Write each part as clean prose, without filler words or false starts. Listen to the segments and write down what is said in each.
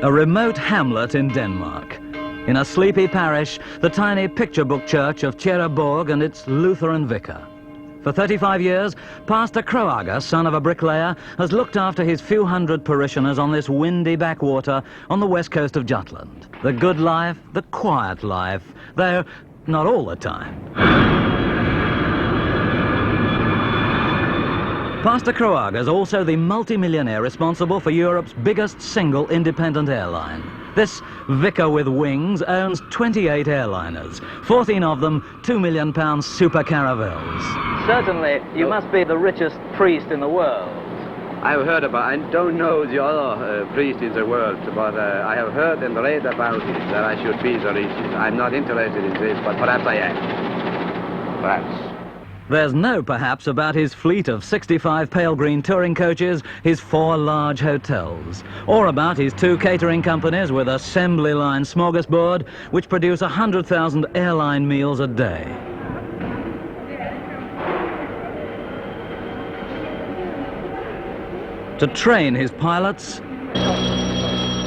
A remote hamlet in Denmark. In a sleepy parish, the tiny picture book church of Tjæreborg and its Lutheran vicar. For 35 years, Pastor Krogager, son of a bricklayer, has looked after his few hundred parishioners on this windy backwater on the west coast of Jutland. The good life, the quiet life, though not all the time. Pastor Krogager is also the multi-millionaire responsible for Europe's biggest single independent airline. This vicar with wings owns 28 airliners, 14 of them £2 million super caravels. Certainly, you must be the richest priest in the world. I've heard about, I don't know the other priest in the world, but I have heard and read about it, that I should be the richest. I'm not interested in this, but perhaps I am. Perhaps. There's no perhaps about his fleet of 65 pale green touring coaches, his 4 large hotels, or about his 2 catering companies with assembly line smorgasbord, which produce 100,000 airline meals a day. To train his pilots,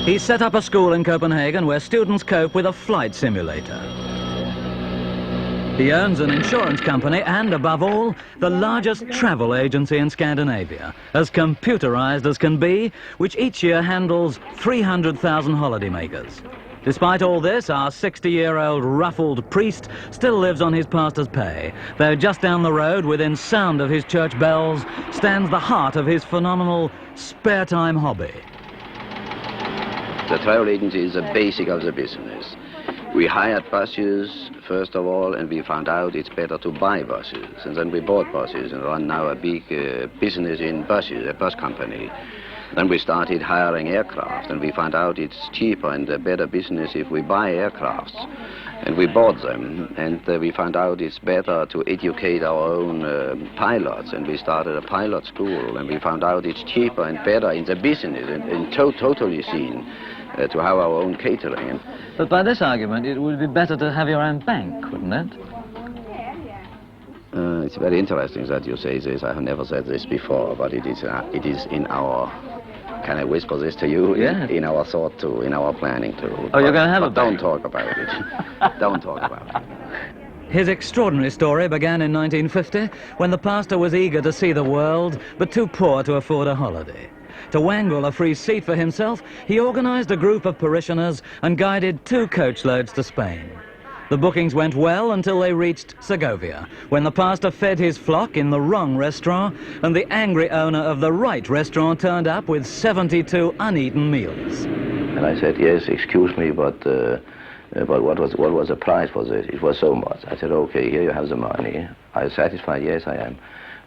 he set up a school in Copenhagen where students cope with a flight simulator. He owns an insurance company and, above all, the largest travel agency in Scandinavia, as computerized as can be, which each year handles 300,000 holidaymakers. Despite all this, our 60-year-old ruffled priest still lives on his pastor's pay, though just down the road, within sound of his church bells, stands the heart of his phenomenal spare-time hobby. The travel agency is the basic of the business. We hired buses, first of all, and we found out it's better to buy buses. And then we bought buses and run now a big business in buses, a bus company. Then we started hiring aircraft, and we found out it's cheaper and a better business if we buy aircrafts. And we bought them, and we found out it's better to educate our own pilots, and we started a pilot school, and we found out it's cheaper and better in the business, and totally seen to have our own catering. But by this argument, it would be better to have your own bank, wouldn't it? It's very interesting that you say this. I have never said this before, but it is in our... Can I whisper this to you? Yeah. In our thought too, in our planning too. Oh, you're going to have a bank? Don't talk about it. Don't talk about it. His extraordinary story began in 1950, when the pastor was eager to see the world, but too poor to afford a holiday. To wangle a free seat for himself, he organized a group of parishioners and guided 2 coachloads to Spain. The bookings went well until they reached Segovia, when the pastor fed his flock in the wrong restaurant, and the angry owner of the right restaurant turned up with 72 uneaten meals. And I said, yes, excuse me, but what was the price for this? It was so much. I said, okay, here you have the money. Are you satisfied? Yes, I am.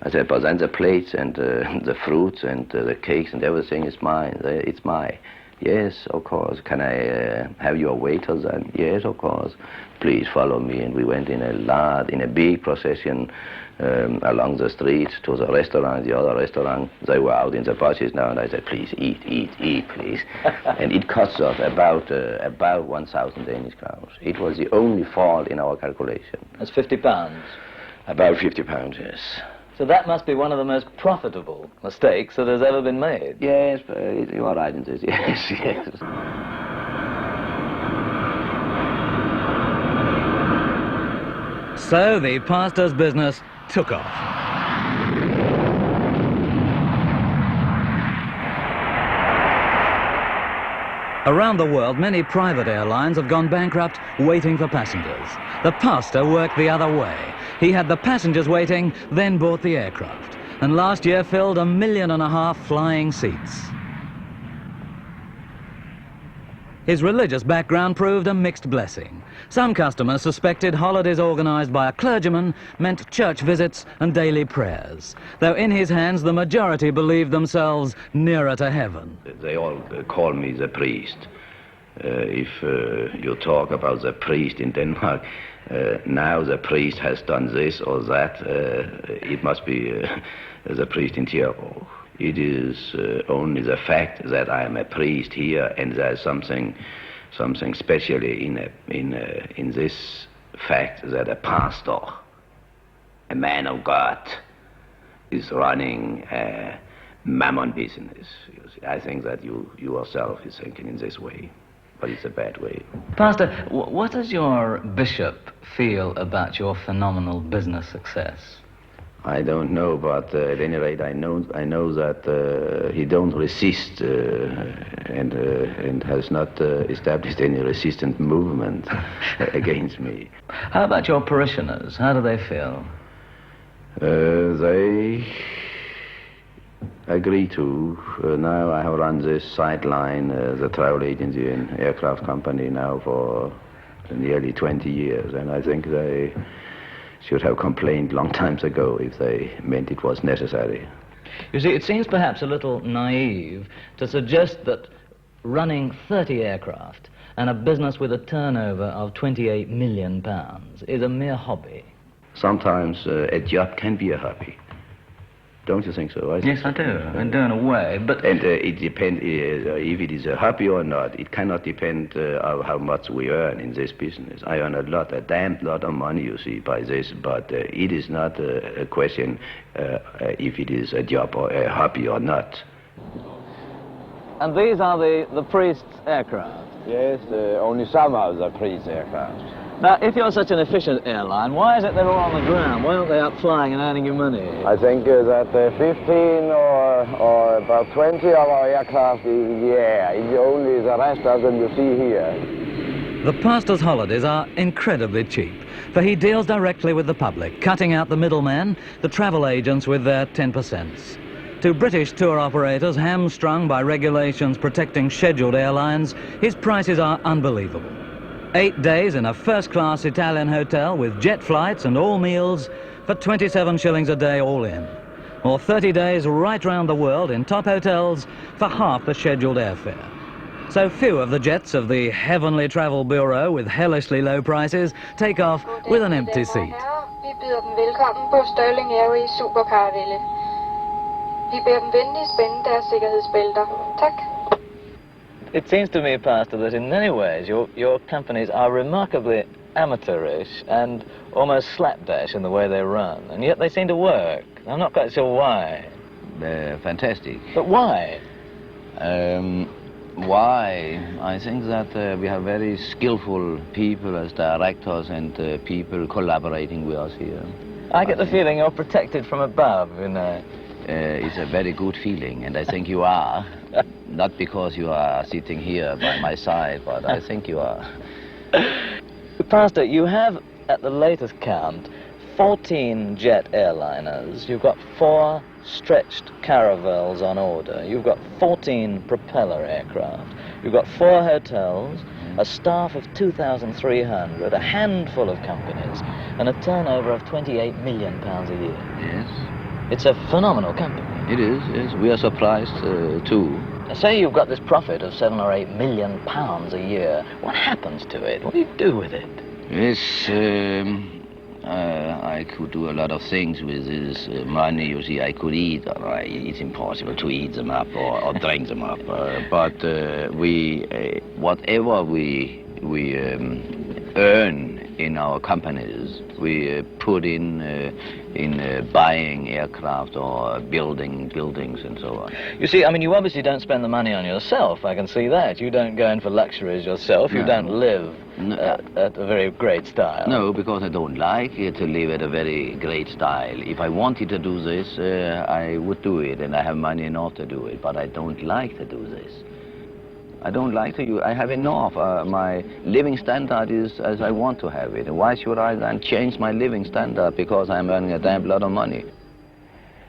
I said, but then the plates and the fruits and the cakes and everything is mine. It's mine. Yes, of course. Can I have your waiters then? Yes, of course. Please follow me. And we went in a big procession along the street to the restaurant, the other restaurant. They were out in the buses now, and I said, please, eat, please. And it cost us about 1,000 Danish crowns. It was the only fault in our calculation. That's £50? About £50, yes. So that must be one of the most profitable mistakes that has ever been made. Yes, you are right in this, yes, yes. So the pastor's business took off. Around the world, many private airlines have gone bankrupt waiting for passengers. The pastor worked the other way. He had the passengers waiting, then bought the aircraft, and last year filled 1.5 million flying seats. His religious background proved a mixed blessing. Some customers suspected holidays organized by a clergyman meant church visits and daily prayers, though in his hands the majority believed themselves nearer to heaven. They all call me the priest. If you talk about the priest in Denmark, now the priest has done this or that, it must be the priest in Tjæreborg. It is only the fact that I am a priest here, and there's something specially in this fact that a pastor, a man of God, is running a mammon business. You see. I think that you yourself is thinking in this way, but it's a bad way. Pastor, what does your bishop feel about your phenomenal business success? I don't know, but at any rate, I know that he don't resist and has not established any resistant movement against me. How about your parishioners? How do they feel? They agree to. Now I have run this sideline, the travel agency and aircraft company now for nearly 20 years, and I think they should have complained long times ago if they meant it was necessary. You see, it seems perhaps a little naive to suggest that running 30 aircraft and a business with a turnover of £28 million is a mere hobby. Sometimes a job can be a hobby. Don't you think so? Yes, I do. I do in a way, but... And it depends, if it is a hobby or not, it cannot depend on how much we earn in this business. I earn a damn lot of money, you see, by this, but it is not a question if it is a job or a hobby or not. And these are the priest's aircraft? Yes, only some of the priest's aircraft. Now, if you're such an efficient airline, why is it they're all on the ground? Why aren't they up flying and earning you money? I think that 15 or about 20 of our aircraft is in the air. It's only the rest of them you see here. The pastor's holidays are incredibly cheap, for he deals directly with the public, cutting out the middlemen, the travel agents with their 10%. To British tour operators hamstrung by regulations protecting scheduled airlines, his prices are unbelievable. 8 days in a first-class Italian hotel with jet flights and all meals for 27 shillings a day all in. Or 30 days right round the world in top hotels for half the scheduled airfare. So few of the jets of the Heavenly Travel Bureau with hellishly low prices take off with an empty seat. Vi byder dem velkommen på Sterling Airways Supercaravelle. Vi beder dem venligst spænde deres sikkerhedsbælter. Tak. It seems to me, Pastor, that in many ways your companies are remarkably amateurish and almost slapdash in the way they run, and yet they seem to work. I'm not quite sure why. They're fantastic. But why? Why? I think that we have very skillful people as directors and people collaborating with us here. I get the feeling you're protected from above, you know. It's a very good feeling, and I think you are. Not because you are sitting here by my side, but I think you are. Pastor, you have, at the latest count, 14 jet airliners. You've got 4 stretched caravels on order. You've got 14 propeller aircraft. You've got 4 hotels, a staff of 2,300, a handful of companies, and a turnover of £28 million a year. Yes. It's a phenomenal company. It is, yes. We are surprised, too. Say you've got this profit of £7 or £8 million a year. What happens to it? What do you do with it? Yes, I could do a lot of things with this money. You see, I could eat. It's impossible to eat them up or drink them up. But whatever we earn in our companies, we put in buying aircraft or building buildings and so on. You see, I mean, you obviously don't spend the money on yourself. I can see that. You don't go in for luxuries yourself. You don't live at a very great style. No, because I don't like to live at a very great style. If I wanted to do this, I would do it, and I have money enough to do it, but I don't like to do this. I don't like to. I have enough. My living standard is as I want to have it. Why should I then change my living standard because I'm earning a damn lot of money?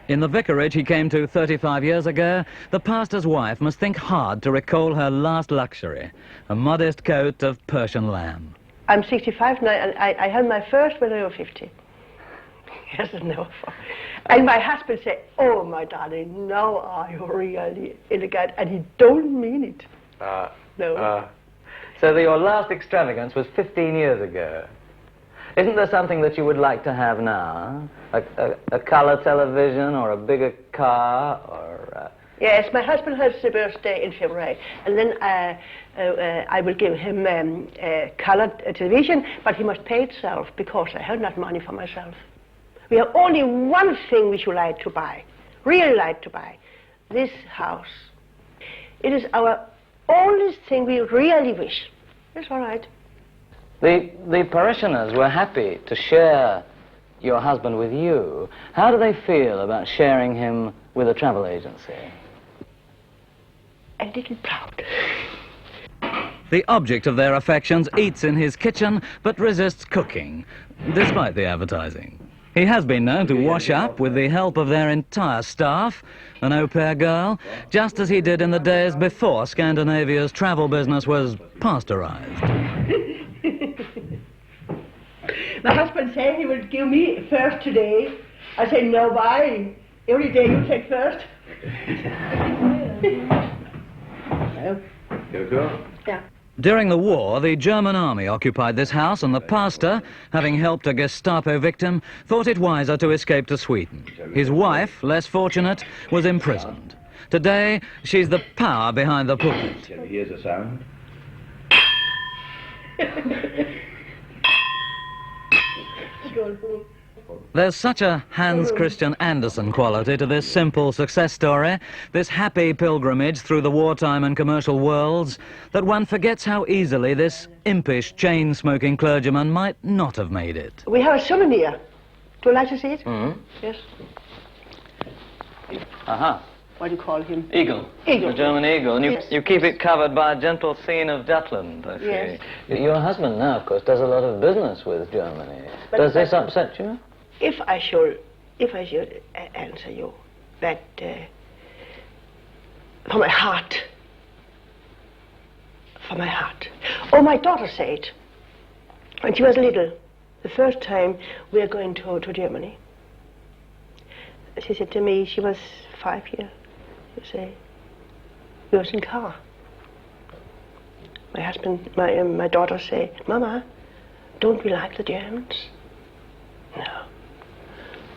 In the vicarage he came to 35 years ago, the pastor's wife must think hard to recall her last luxury, a modest coat of Persian lamb. I'm 65 now, and I had my first when I was 50. Yes, no. And my husband said, "Oh, my darling, now are you really elegant?" And he don't mean it. No. So your last extravagance was 15 years ago. Isn't there something that you would like to have now? A colour television or a bigger car or... Yes, my husband has a birthday in February, and then I will give him a coloured television, but he must pay itself because I have not money for myself. We have only one thing which we like to buy, really like to buy, this house. It is our only thing we really wish. It's all right. The parishioners were happy to share your husband with you. How do they feel about sharing him with a travel agency? A little proud. The object of their affections eats in his kitchen, but resists cooking, despite the advertising. He has been known to wash up with the help of their entire staff, an au pair girl, just as he did in the days before Scandinavia's travel business was pasteurized. My husband said he would give me first today. I said, no, why? Every day you take first. Yeah. During the war, the German army occupied this house, and the pastor, having helped a Gestapo victim, thought it wiser to escape to Sweden. His wife, less fortunate, was imprisoned. Today, she's the power behind the pulpit. Shall we hear the sound? There's such a Hans Christian Andersen quality to this simple success story, this happy pilgrimage through the wartime and commercial worlds, that one forgets how easily this impish, chain-smoking clergyman might not have made it. We have a souvenir. Do you like to see it? Mm-hmm. Yes. Aha. What do you call him? Eagle. Eagle. The German eagle. And Yes. you keep it covered by a gentle scene of Jutland, I see. Yes. Your husband now, of course, does a lot of business with Germany. But Does this upset you? If I should answer you, that from my heart. Oh, my daughter said, when she was little, the first time we are going to Germany, she said to me, she was 5 years, you say, we was in car. My husband, my daughter say, Mama, don't we like the Germans? No.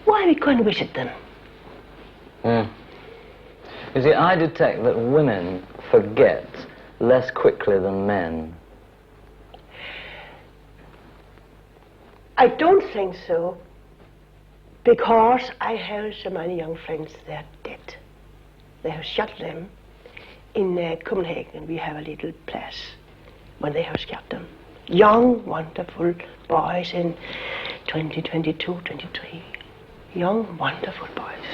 Why are we going to visit them? You see, I detect that women forget less quickly than men. I don't think so, because I have so many young friends that are dead. They have shot them. In Copenhagen, we have a little place when they have shot them. Young, wonderful boys in 22, 23. Young, wonderful boys.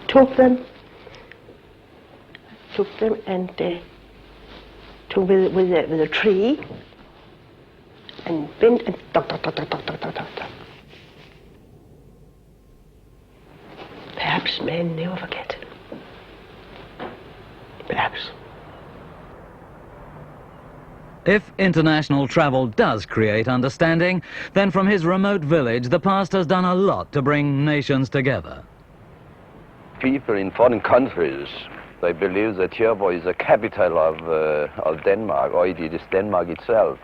Took them and took with a tree and bent and duck. Perhaps men never forget. Perhaps. If international travel does create understanding, then from his remote village, the pastor's done a lot to bring nations together. People in foreign countries, they believe that Tjørborg is the capital of Denmark, or it is Denmark itself.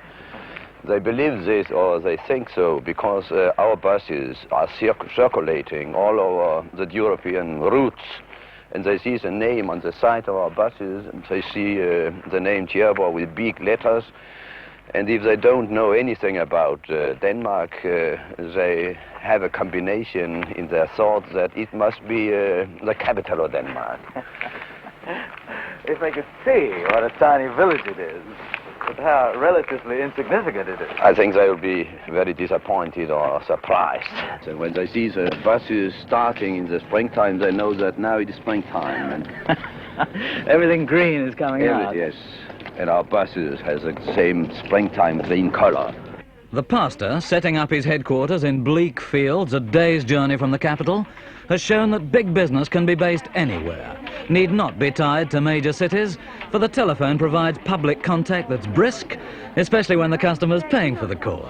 They believe this, or they think so, because our buses are circulating all over the European routes, and they see the name on the side of our buses, and they see the name Tjørborg with big letters. And if they don't know anything about Denmark, they have a combination in their thoughts that it must be the capital of Denmark. If they could see what a tiny village it is, but how relatively insignificant it is. I think they will be very disappointed or surprised. So when they see the buses starting in the springtime, they know that now it is springtime. And Everything green is coming out. yes, and our buses has the same springtime green color. The pastor, setting up his headquarters in bleak fields a day's journey from the capital, has shown that big business can be based anywhere, need not be tied to major cities, for the telephone provides public contact that's brisk, especially when the customer's paying for the call.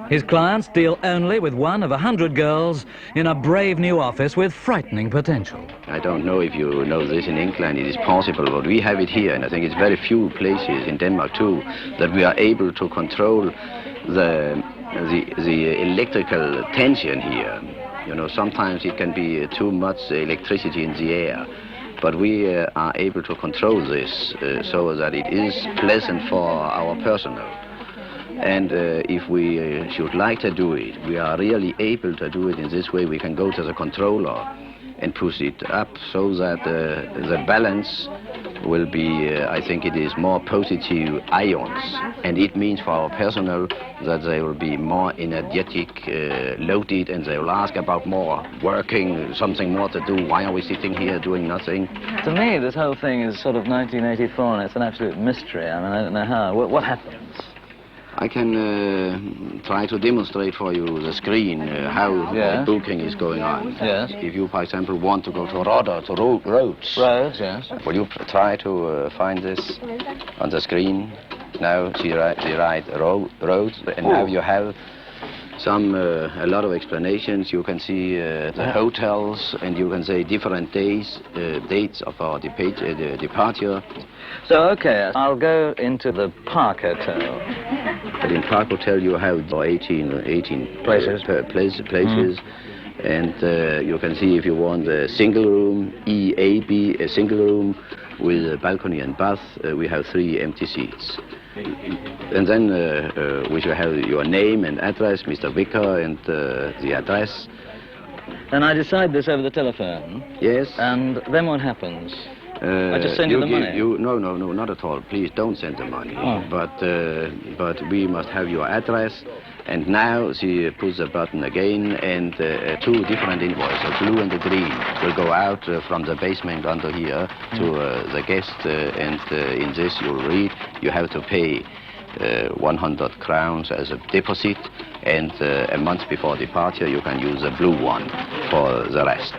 His clients deal only with one of 100 girls in a brave new office with frightening potential. I don't know if you know this in England, it is possible, but we have it here, and I think it's very few places in Denmark too, that we are able to control the electrical tension here. You know, sometimes it can be too much electricity in the air, but we are able to control this so that it is pleasant for our personnel. And if we should like to do it, we are really able to do it in this way. We can go to the controller and push it up so that the balance will be, I think it is more positive ions. And it means for our personnel that they will be more energetic, loaded, and they will ask about more working, something more to do. Why are we sitting here doing nothing? To me, this whole thing is sort of 1984, and it's an absolute mystery. I mean, I don't know how. What happens? I can try to demonstrate for you the screen, how the booking is going on. Yes. If you, for example, want to go to Roda, to roads. Roads, yes. Will you try to find this on the screen? Now, see the right roads, and now you have a lot of explanations. You can see the hotels, and you can say different dates of our departure. So, okay, I'll go into the Park Hotel. But in Park Hotel you have 18 places. Places. And you can see if you want a single room, EAB, a single room with a balcony and bath, we have 3 empty seats. And then we shall have your name and address, Mr. Whicker, and the address. And I decide this over the telephone? Yes. And then what happens? I just send you the money? No, not at all. Please don't send the money. Oh. But we must have your address. And now she puts the button again, and 2 different invoices, the blue and the green, will go out from the basement under here to the guest. And in this you'll read, you have to pay 100 crowns as a deposit, and a month before departure you can use the blue one for the rest.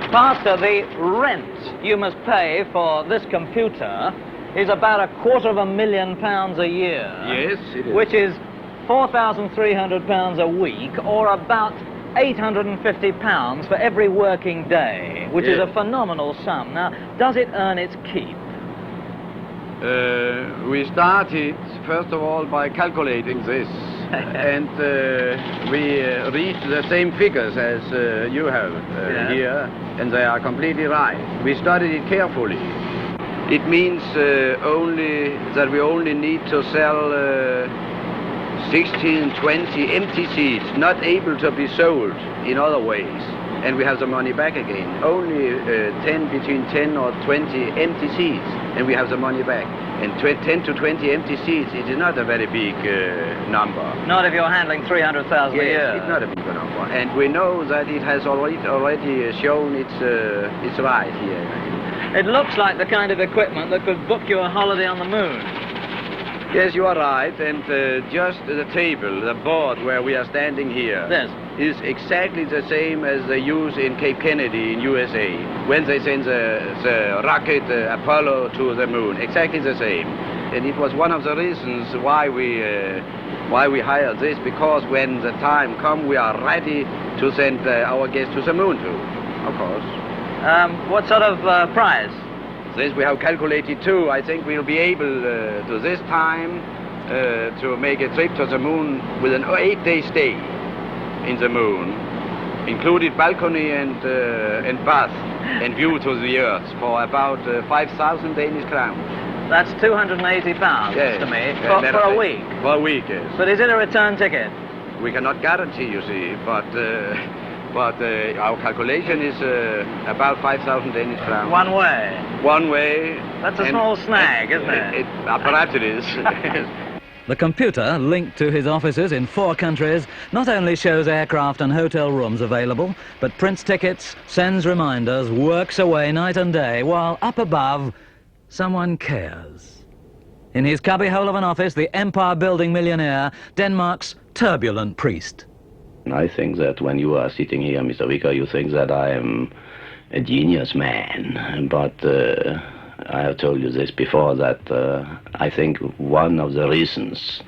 Pastor, the rent you must pay for this computer is about £250,000 a year. Yes, it is. Which is £4,300 a week, or about £850 for every working day, which is a phenomenal sum. Now, does it earn its keep? We started, first of all, by calculating this. And we reached the same figures as you have here, and they are completely right. We studied it carefully. It means only that we only need to sell 16, 20 empty seats, not able to be sold in other ways. And we have the money back again. Only between 10 or 20 empty seats, and we have the money back. And 10 to 20 empty seats, it is not a very big number. Not if you're handling 300,000 a year. Yes, it's not a big number. And we know that it has already shown its rise here. It looks like the kind of equipment that could book you a holiday on the moon. Yes, you are right. And just the table, the board where we are standing here, is exactly the same as they use in Cape Kennedy in USA when they send the rocket Apollo to the moon. Exactly the same. And it was one of the reasons why we hired this, because when the time comes, we are ready to send our guests to the moon too, of course. What sort of price? This we have calculated too. I think we'll be able to this time to make a trip to the moon with an 8-day stay in the moon, included balcony and bath and view to the earth for about 5,000 Danish crowns. That's £280 to me for a week. For a week, yes. But is it a return ticket? We cannot guarantee, you see, but our calculation is about 5,000 Danish crowns. One way? One way. That's a small snag, isn't it? Perhaps it is. The computer, linked to his offices in 4 countries, not only shows aircraft and hotel rooms available, but prints tickets, sends reminders, works away night and day, while up above, someone cares. In his cubbyhole of an office, the empire-building millionaire, Denmark's turbulent priest. I think that when you are sitting here, Mr. Whicker, you think that I am a genius man. But I have told you this before, that I think one of the reasons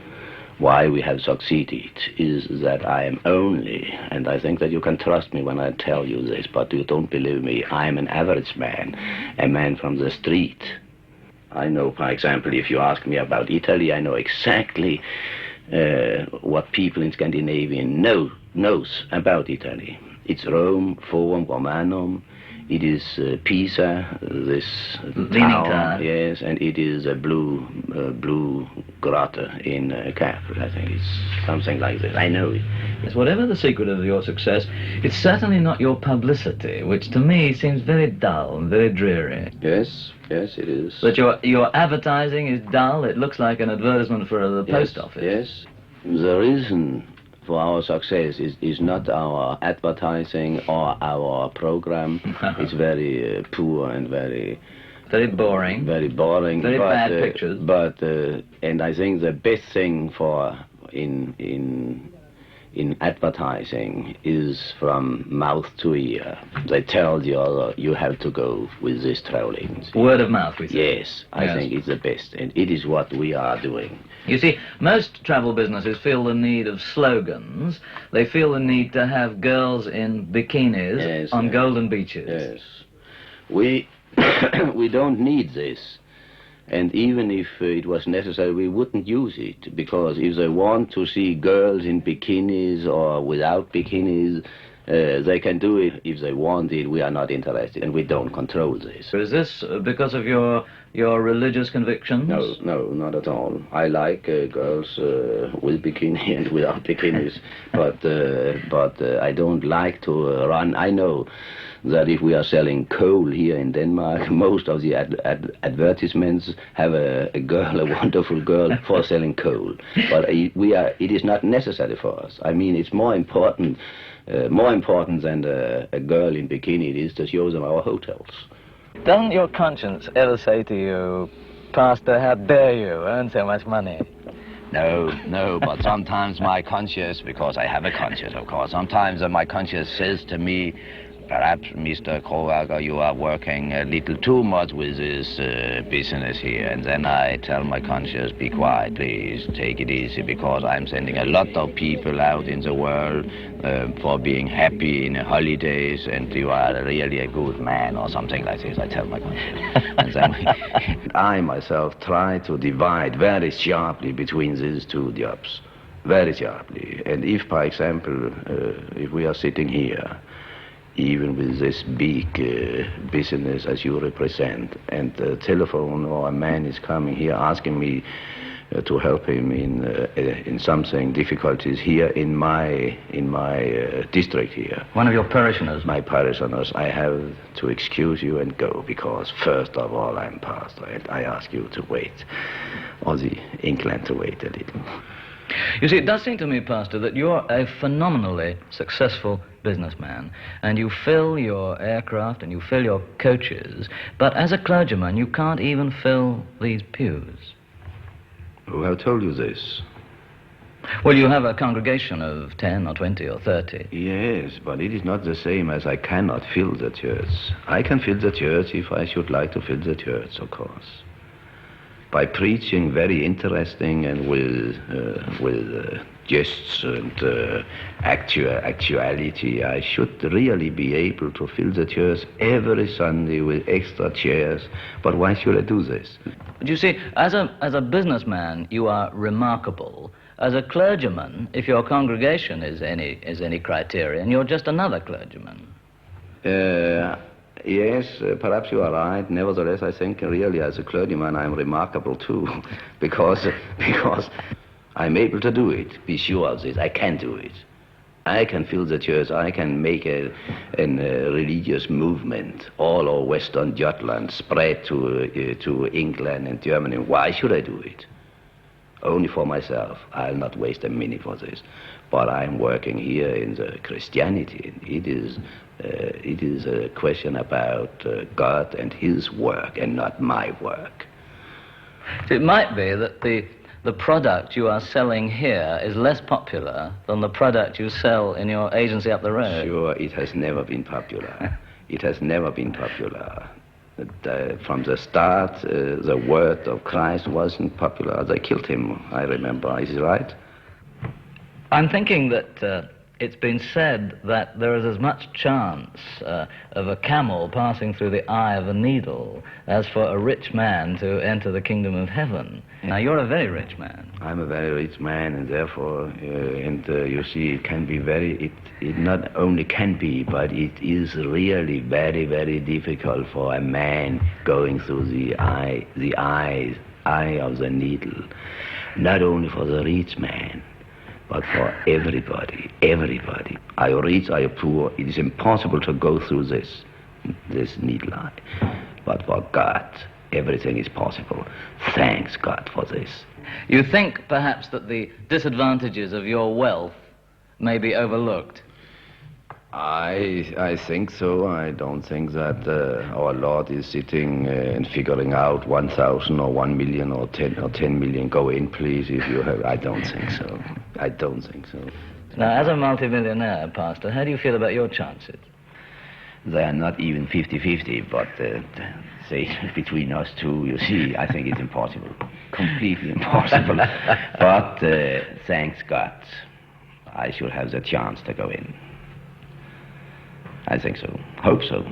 why we have succeeded is that I am only, and I think that you can trust me when I tell you this, but you don't believe me, I am an average man, a man from the street. I know, for example, if you ask me about Italy, I know exactly what people in Scandinavia knows about Italy. It's Rome, Forum, Romanum. It is Pisa, this Leaning tower, tower. yes, and it is a blue grotto in Capri. I think it's something like this. I know it. Yes, whatever the secret of your success, it's certainly not your publicity, which to me seems very dull and very dreary. Yes, yes, it is. But your advertising is dull. It looks like an advertisement for the post office. Yes. The reason for our success is not our advertising or our program. It's very poor and very boring. Very boring. Very but, bad pictures. But and I think the best thing for in advertising is from mouth to ear. They tell the other, you have to go with this traveling. Word of mouth, we say. Yes, I think it's the best, and it is what we are doing. You see, most travel businesses feel the need of slogans. They feel the need to have girls in bikinis on golden beaches. Yes. We we don't need this. And even if it was necessary, we wouldn't use it, because if they want to see girls in bikinis or without bikinis, they can do it if they want it. We are not interested, and we don't control this. Is this because of your religious convictions? No, not at all. I like girls with bikini and without bikinis, but I don't like to run. I know that if we are selling coal here in Denmark, most of the advertisements have a girl, a wonderful girl, for selling coal. But it is not necessary for us. I mean, it's more important than a girl in bikini. It is to show them our hotels. Doesn't your conscience ever say to you, Pastor, how dare you earn so much money? No, but sometimes my conscience, because I have a conscience, of course, sometimes my conscience says to me, perhaps, Mr. Krogager, you are working a little too much with this business here. And then I tell my conscience, be quiet, please, take it easy, because I'm sending a lot of people out in the world for being happy in holidays, and you are really a good man, or something like this, I tell my conscience. And then I myself try to divide very sharply between these two jobs, very sharply. And if, for example, if we are sitting here, even with this big business as you represent, and the telephone or a man is coming here asking me to help him in something, difficulties here in my district here. One of your parishioners? My parishioners, I have to excuse you and go, because first of all I'm pastor, and I ask you to wait, or the England to wait a little. You see, it does seem to me, Pastor, that you're a phenomenally successful businessman, and you fill your aircraft and you fill your coaches, but as a clergyman you can't even fill these pews. Who have told you this? Well, you have a congregation of 10 or 20 or 30. Yes, but it is not the same as I cannot fill the church. I can fill the church if I should like to fill the church, of course. By preaching very interesting and with jests and actuality, I should really be able to fill the church every Sunday with extra chairs. But why should I do this? But you see, as a businessman, you are remarkable. As a clergyman, if your congregation is any criterion, you're just another clergyman. Yes, perhaps you are right. Nevertheless, I think really as a clergyman I'm remarkable too, because I'm able to do it. Be sure of this. I can do it. I can fill the church. I can make a religious movement all over Western Jutland, spread to England and Germany. Why should I do it? Only for myself. I'll not waste a minute for this. But I'm working here in the Christianity. It is a question about God and his work and not my work. It might be that the product you are selling here is less popular than the product you sell in your agency up the road. Sure, it has never been popular. It has never been popular. From the start, the word of Christ wasn't popular. They killed him, I remember. Is it right? I'm thinking that It's been said that there is as much chance of a camel passing through the eye of a needle as for a rich man to enter the kingdom of heaven. Now, you're a very rich man. I'm a very rich man, and therefore, you see, it can be it not only can be, but it is really very, very difficult for a man going through the eye of the needle. Not only for the rich man, but for everybody. Are you rich, are you poor? It is impossible to go through this needle eye. But for God, everything is possible. Thanks God for this. You think, perhaps, that the disadvantages of your wealth may be overlooked? I think so. I don't think that our Lord is sitting and figuring out 1,000 or 1 million or 10 million. Go in, please, if you have. I don't think so. I don't think so. Now, as a multimillionaire, Pastor, how do you feel about your chances? They are not even 50-50, but say between us two, you see, I think it's impossible. Completely impossible. But thanks God, I should have the chance to go in. I think so. Hope so.